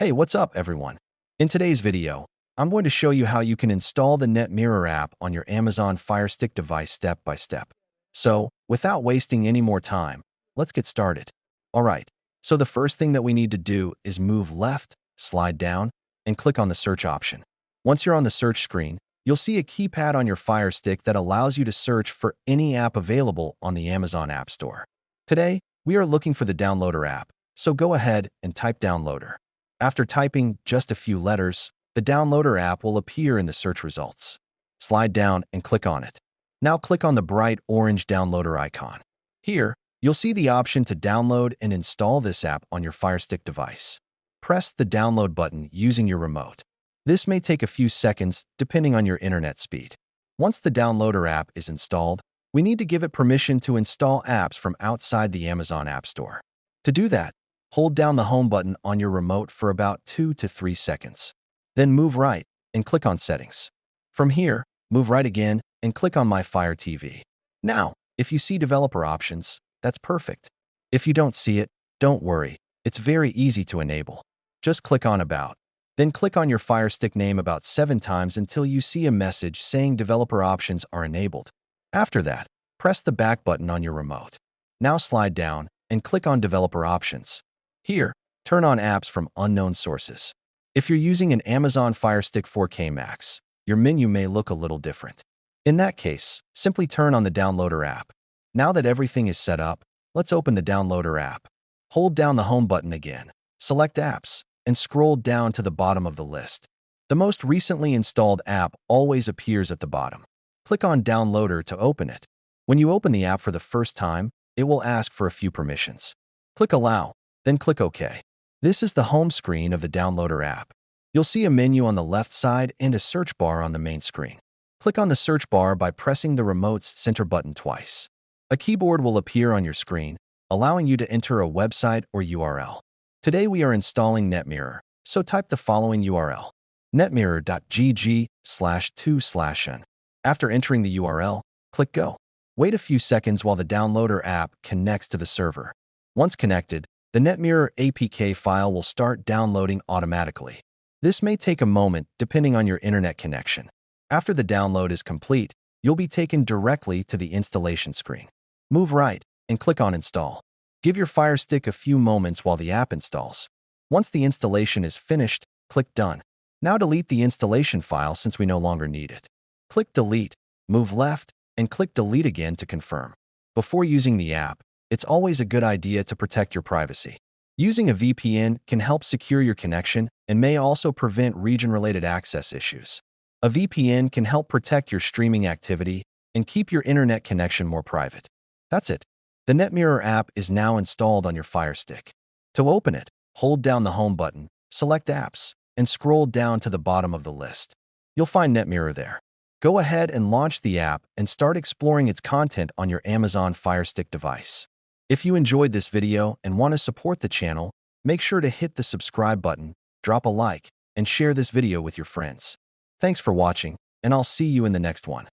Hey, what's up, everyone? In today's video, I'm going to show you how you can install the NetMirror app on your Amazon FireStick device step by step. So, without wasting any more time, let's get started. All right, so the first thing that we need to do is move left, slide down, and click on the search option. Once you're on the search screen, you'll see a keypad on your FireStick that allows you to search for any app available on the Amazon App Store. Today, we are looking for the Downloader app, so go ahead and type Downloader. After typing just a few letters, the Downloader app will appear in the search results. Slide down and click on it. Now click on the bright orange Downloader icon. Here, you'll see the option to download and install this app on your FireStick device. Press the download button using your remote. This may take a few seconds depending on your internet speed. Once the Downloader app is installed, we need to give it permission to install apps from outside the Amazon App Store. To do that, hold down the home button on your remote for about 2 to 3 seconds. Then move right and click on Settings. From here, move right again and click on My Fire TV. Now, if you see Developer Options, that's perfect. If you don't see it, don't worry. It's very easy to enable. Just click on About. Then click on your FireStick name about 7 times until you see a message saying Developer Options are enabled. After that, press the back button on your remote. Now slide down and click on Developer Options. Here, turn on apps from unknown sources. If you're using an Amazon FireStick 4K Max, your menu may look a little different. In that case, simply turn on the Downloader app. Now that everything is set up, let's open the Downloader app. Hold down the home button again, select Apps, and scroll down to the bottom of the list. The most recently installed app always appears at the bottom. Click on Downloader to open it. When you open the app for the first time, it will ask for a few permissions. Click Allow. Then click OK. This is the home screen of the Downloader app. You'll see a menu on the left side and a search bar on the main screen. Click on the search bar by pressing the remote's center button twice. A keyboard will appear on your screen, allowing you to enter a website or URL. Today we are installing NetMirror, so type the following URL: netmirror.gg/2/n. After entering the URL, click Go. Wait a few seconds while the Downloader app connects to the server. Once connected, the NetMirror APK file will start downloading automatically. This may take a moment depending on your internet connection. After the download is complete, you'll be taken directly to the installation screen. Move right and click on Install. Give your FireStick a few moments while the app installs. Once the installation is finished, click Done. Now delete the installation file since we no longer need it. Click Delete, move left, and click Delete again to confirm. Before using the app, it's always a good idea to protect your privacy. Using a VPN can help secure your connection and may also prevent region-related access issues. A VPN can help protect your streaming activity and keep your internet connection more private. That's it. The NetMirror app is now installed on your FireStick. To open it, hold down the home button, select Apps, and scroll down to the bottom of the list. You'll find NetMirror there. Go ahead and launch the app and start exploring its content on your Amazon FireStick device. If you enjoyed this video and want to support the channel, make sure to hit the subscribe button, drop a like, and share this video with your friends. Thanks for watching, and I'll see you in the next one.